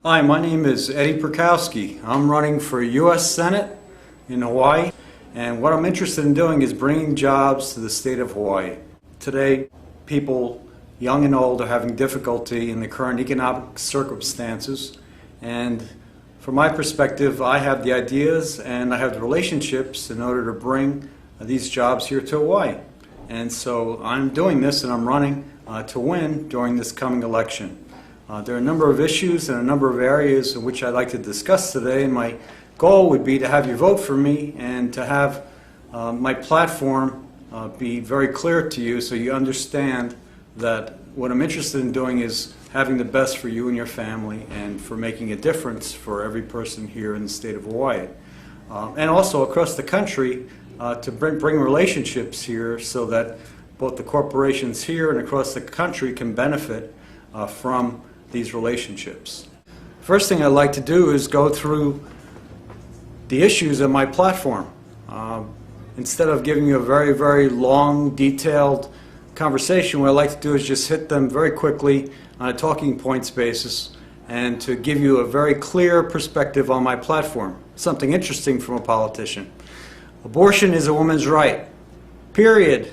Hi, my name is Eddie Pirkowski. I'm running for U.S. Senate in Hawaii, and what I'm interested in doing is bringing jobs to the state of Hawaii. Today, people, young and old, are having difficulty in the current economic circumstances, and from my perspective, I have the ideas and I have the relationships in order to bring these jobs here to Hawaii. And so I'm doing this, and I'm running to win during this coming election. There are a number of issues and a number of areas in which I'd like to discuss today, and my goal would be to have you vote for me and to have my platform be very clear to you so you understand that what I'm interested in doing is having the best for you and your family and for making a difference for every person here in the state of Hawaii. And also across the country to bring relationships here so that both the corporations here and across the country can benefit from these relationships. First thing I'd like to do is go through the issues of my platform. Instead of giving you a very long, detailed conversation, what I'd like to do is just hit them very quickly on a talking points basis and to give you a very clear perspective on my platform. Something interesting from a politician. Abortion is a woman's right. Period.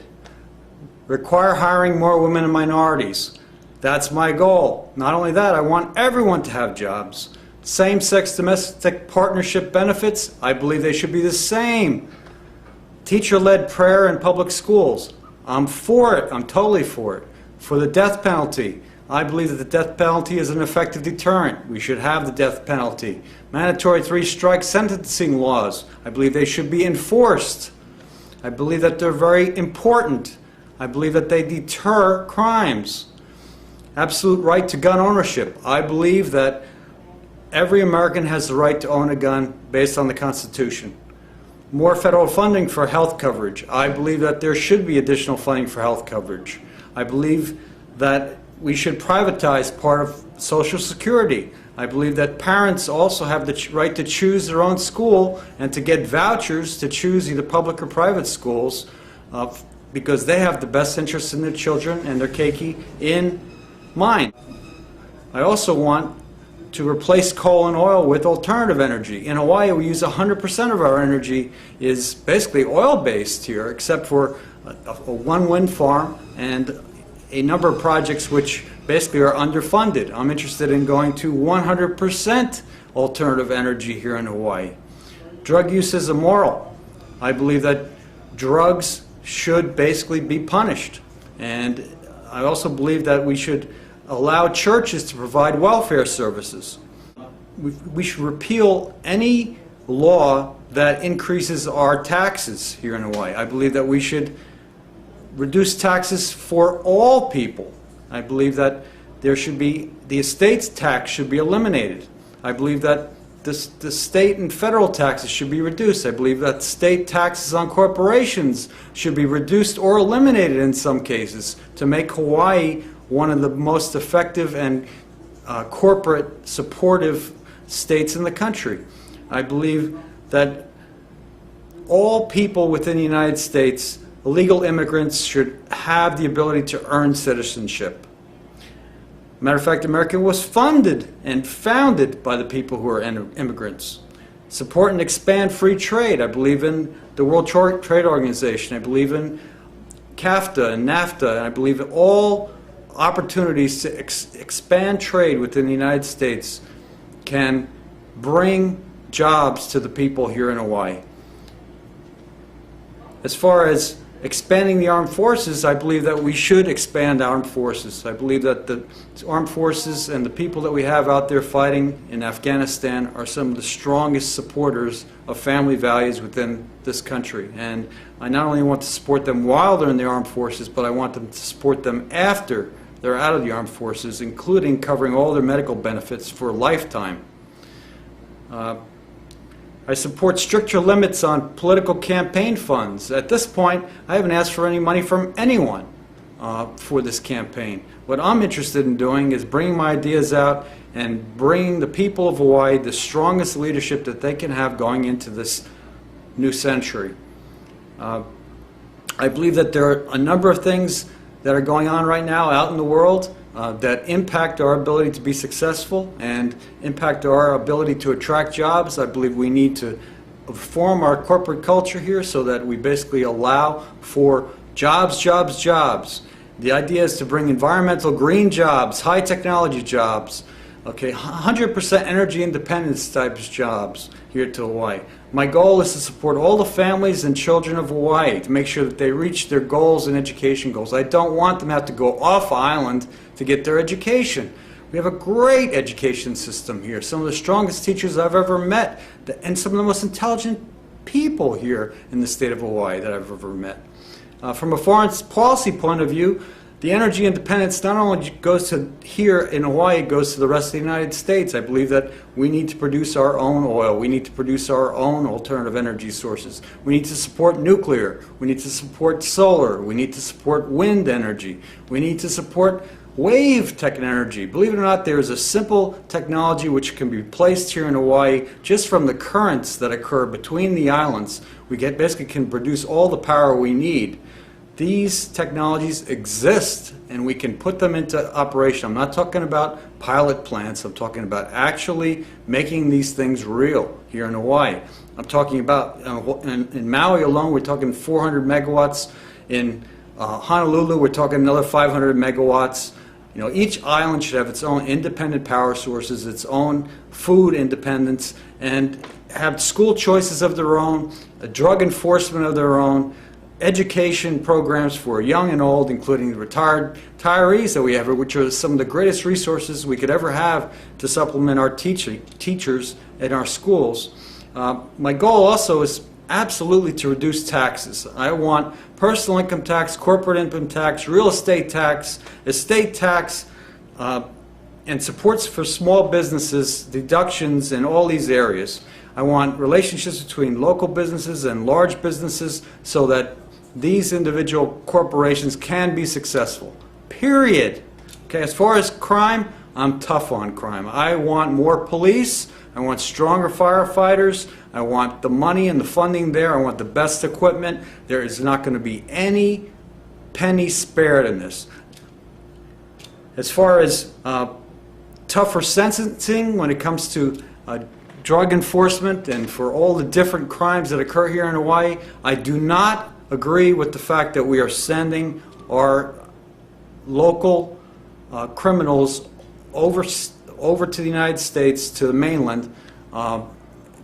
Require hiring more women and minorities. That's my goal. Not only that, I want everyone to have jobs. Same-sex domestic partnership benefits, I believe they should be the same. Teacher-led prayer in public schools, I'm for it. I'm totally for it. For the death penalty, I believe that the death penalty is an effective deterrent. We should have the death penalty. Mandatory 3-strike sentencing laws, I believe they should be enforced. I believe that they're very important. I believe that they deter crimes. Absolute right to gun ownership. I believe that every American has the right to own a gun based on the Constitution. More federal funding for health coverage. I believe that there should be additional funding for health coverage. I believe that we should privatize part of Social Security. I believe that parents also have the right to choose their own school and to get vouchers to choose either public or private schools because they have the best interests in their children and their keiki in mind. I also want to replace coal and oil with alternative energy. In Hawaii, we use 100% of our energy is basically oil-based here, except for one wind farm and a number of projects which basically are underfunded. I'm interested in going to 100% alternative energy here in Hawaii. Drug use is immoral. I believe that drugs should basically be punished. And I also believe that we should allow churches to provide welfare services. We should repeal any law that increases our taxes here in Hawaii. I believe that we should reduce taxes for all people. I believe that there should be, the estates tax should be eliminated. I believe that the state and federal taxes should be reduced. I believe that state taxes on corporations should be reduced or eliminated in some cases to make Hawaii one of the most effective and corporate supportive states in the country. I believe that all people within the United States, illegal immigrants, should have the ability to earn citizenship. Matter of fact, America was funded and founded by the people who are immigrants. Support and expand free trade. I believe in the World Trade Organization. I believe in CAFTA and NAFTA. And I believe in all opportunities to expand trade within the United States can bring jobs to the people here in Hawaii. As far as expanding the armed forces, I believe that we should expand armed forces. I believe that the armed forces and the people that we have out there fighting in Afghanistan are some of the strongest supporters of family values within this country. And I not only want to support them while they're in the armed forces, but I want them to support them after they're out of the armed forces, including covering all their medical benefits for a lifetime. I support stricter limits on political campaign funds. At this point, I haven't asked for any money from anyone for this campaign. What I'm interested in doing is bringing my ideas out and bringing the people of Hawaii the strongest leadership that they can have going into this new century. I believe that there are a number of things that are going on right now out in the world that impact our ability to be successful and impact our ability to attract jobs. I believe we need to form our corporate culture here so that we basically allow for jobs, jobs, jobs. The idea is to bring environmental green jobs, high technology jobs, okay, 100% energy independence types jobs here to Hawaii. My goal is to support all the families and children of Hawaii to make sure that they reach their goals and education goals. I don't want them to have to go off island to get their education. We have a great education system here, some of the strongest teachers I've ever met, and some of the most intelligent people here in the state of Hawaii that I've ever met. From a foreign policy point of view, the energy independence not only goes to here in Hawaii, it goes to the rest of the United States. I believe that we need to produce our own oil. We need to produce our own alternative energy sources. We need to support nuclear. We need to support solar. We need to support wind energy. We need to support wave technology. Believe it or not, there is a simple technology which can be placed here in Hawaii just from the currents that occur between the islands. We basically can produce all the power we need. These technologies exist and we can put them into operation. I'm not talking about pilot plants. I'm talking about actually making these things real here in Hawaii. I'm talking about in Maui alone, we're talking 400 megawatts. In Honolulu, we're talking another 500 megawatts. You know, each island should have its own independent power sources, its own food independence, and have school choices of their own, a drug enforcement of their own, education programs for young and old, including the retirees that we have, which are some of the greatest resources we could ever have to supplement our teachers in our schools. My goal also is absolutely to reduce taxes. I want personal income tax, corporate income tax, real estate tax, estate tax, and supports for small businesses, deductions in all these areas. I want relationships between local businesses and large businesses so that these individual corporations can be successful. Period. Okay, as far as crime, I'm tough on crime. I want more police. I want stronger firefighters. I want the money and the funding there. I want the best equipment. There is not going to be any penny spared in this. As far as tougher sentencing when it comes to drug enforcement and for all the different crimes that occur here in Hawaii, I do not agree with the fact that we are sending our local criminals over to the United States, to the mainland,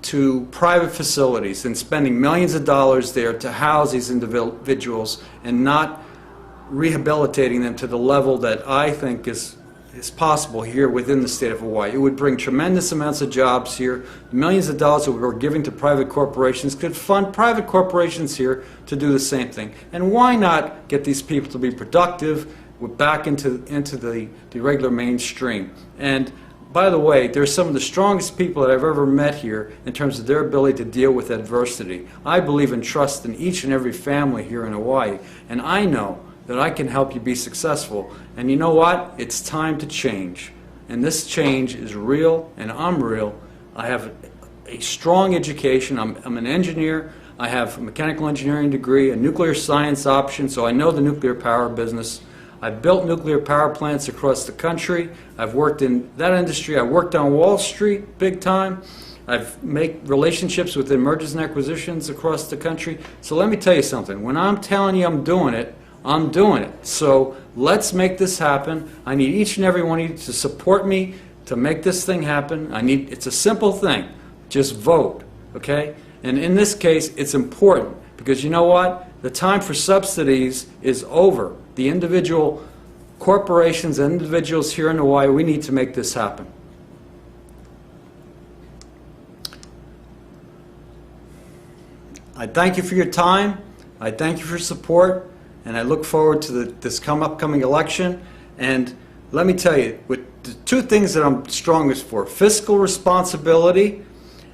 to private facilities and spending millions of dollars there to house these individuals and not rehabilitating them to the level that I think is possible here within the state of Hawaii. It would bring tremendous amounts of jobs here. Millions of dollars that we're giving to private corporations could fund private corporations here to do the same thing. And why not get these people to be productive back into the regular mainstream? And by the way, they're some of the strongest people that I've ever met here in terms of their ability to deal with adversity. I believe in trust in each and every family here in Hawaii, and I know that I can help you be successful. And you know what? It's time to change. And this change is real, and I'm real. I have a strong education. I'm an engineer. I have a mechanical engineering degree, a nuclear science option, so I know the nuclear power business. I've built nuclear power plants across the country. I've worked in that industry. I worked on Wall Street big time. I've made relationships with mergers and acquisitions across the country. So let me tell you something. When I'm telling you I'm doing it, I'm doing it. So let's make this happen. I need each and every one of you to support me to make this thing happen. It's a simple thing. Just vote, okay? And in this case, it's important because you know what? The time for subsidies is over. The individual corporations and individuals here in Hawaii, we need to make this happen. I thank you for your time. I thank you for your support. And I look forward to this upcoming election. And let me tell you, with the two things that I'm strongest for, fiscal responsibility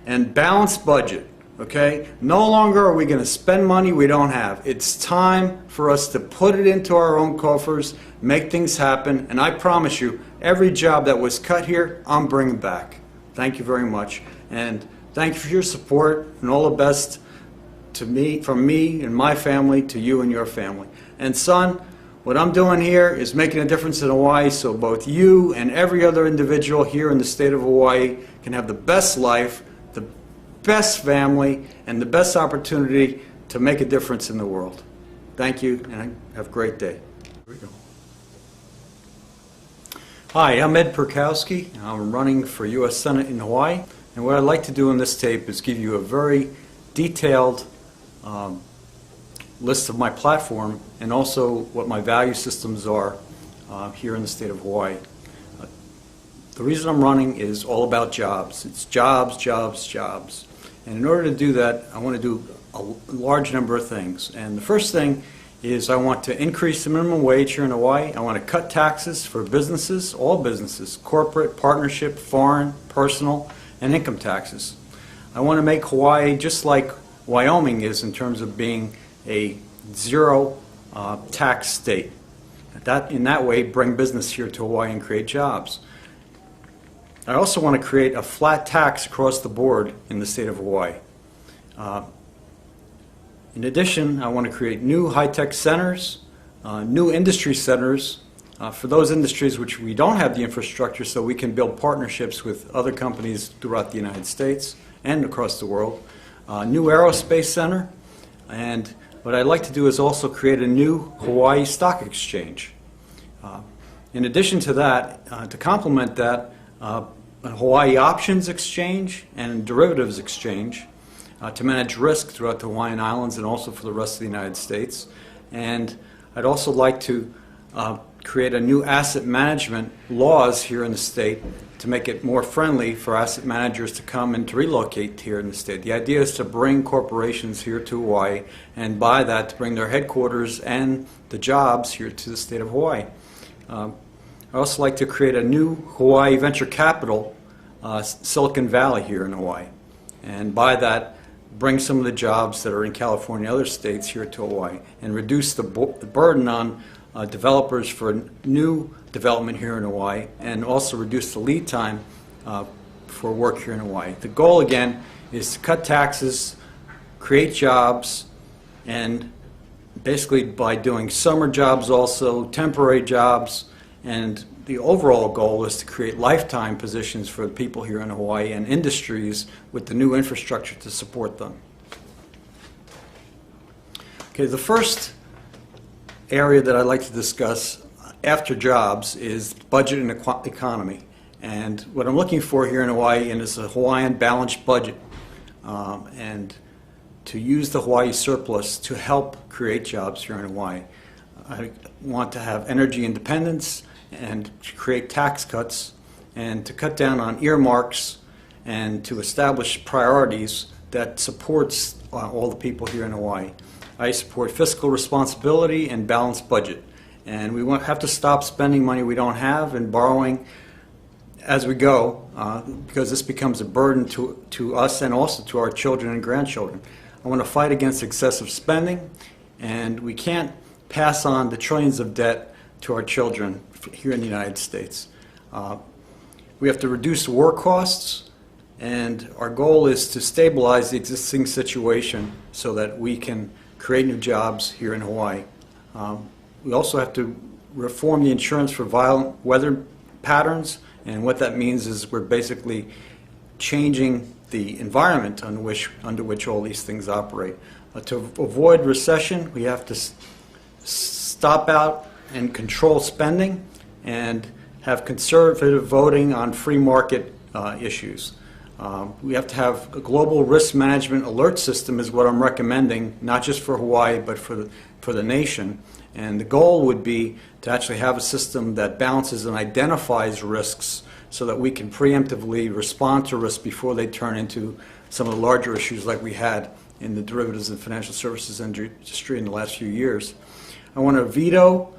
and balanced budget, okay? No longer are we going to spend money we don't have. It's time for us to put it into our own coffers, make things happen, and I promise you, every job that was cut here, I'm bringing back. Thank you very much. And thank you for your support, and all the best to me, from me and my family to you and your family. And son, What I'm doing here is making a difference in Hawaii so both you and every other individual here in the state of Hawaii can have the best life, the best family, and the best opportunity to make a difference in the world. Thank you, and have a great day. Here we go. Hi, I'm Ed Pirkowski. I'm running for U.S. Senate in Hawaii, and what I'd like to do in this tape is give you a very detailed list of my platform and also what my value systems are here in the state of Hawaii. The reason I'm running is all about jobs. It's jobs, jobs, jobs. And in order to do that, I want to do a large number of things. And the first thing is I want to increase the minimum wage here in Hawaii. I want to cut taxes for businesses, all businesses, corporate, partnership, foreign, personal, and income taxes. I want to make Hawaii just like Wyoming is in terms of being a zero tax state. In that way, bring business here to Hawaii and create jobs. I also want to create a flat tax across the board in the state of Hawaii. In addition, I want to create new high-tech centers, new industry centers for those industries which we don't have the infrastructure, so we can build partnerships with other companies throughout the United States and across the world. New aerospace center, and what I'd like to do is also create a new Hawaii Stock Exchange. In addition to that, to complement that, a Hawaii Options Exchange and Derivatives Exchange to manage risk throughout the Hawaiian Islands and also for the rest of the United States. And I'd also like to create a new asset management laws here in the state to make it more friendly for asset managers to come and to relocate here in the state. The idea is to bring corporations here to Hawaii, and by that to bring their headquarters and the jobs here to the state of Hawaii. I'd also like to create a new Hawaii venture capital, Silicon Valley here in Hawaii, and by that bring some of the jobs that are in California and other states here to Hawaii, and reduce the burden on developers for new development here in Hawaii, and also reduce the lead time for work here in Hawaii. The goal again is to cut taxes, create jobs, and basically by doing summer jobs also, temporary jobs, and the overall goal is to create lifetime positions for the people here in Hawaii and industries with the new infrastructure to support them. Okay, the first area that I'd like to discuss after jobs is budget and economy. And what I'm looking for here in Hawaii is a Hawaiian balanced budget, and to use the Hawaii surplus to help create jobs here in Hawaii. I want to have energy independence and to create tax cuts and to cut down on earmarks and to establish priorities that supports all the people here in Hawaii. I support fiscal responsibility and balanced budget. And we have to stop spending money we don't have and borrowing as we go, because this becomes a burden to us and also to our children and grandchildren. I want to fight against excessive spending, and we can't pass on the trillions of debt to our children here in the United States. We have to reduce war costs, and our goal is to stabilize the existing situation so that we can create new jobs here in Hawaii. We also have to reform the insurance for violent weather patterns, and what that means is we're basically changing the environment under which all these things operate. To avoid recession, we have to stop out and control spending and have conservative voting on free market issues. We have to have a global risk management alert system is what I'm recommending, not just for Hawaii but for the nation. And the goal would be to actually have a system that balances and identifies risks so that we can preemptively respond to risks before they turn into some of the larger issues like we had in the derivatives and financial services industry in the last few years. I want to veto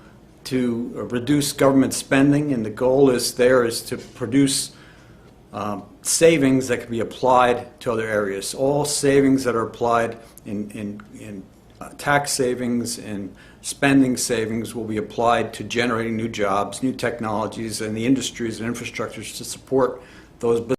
to reduce government spending, and the goal is to produce savings that can be applied to other areas. All savings that are applied in tax savings and spending savings will be applied to generating new jobs, new technologies, and the industries and infrastructures to support those businesses.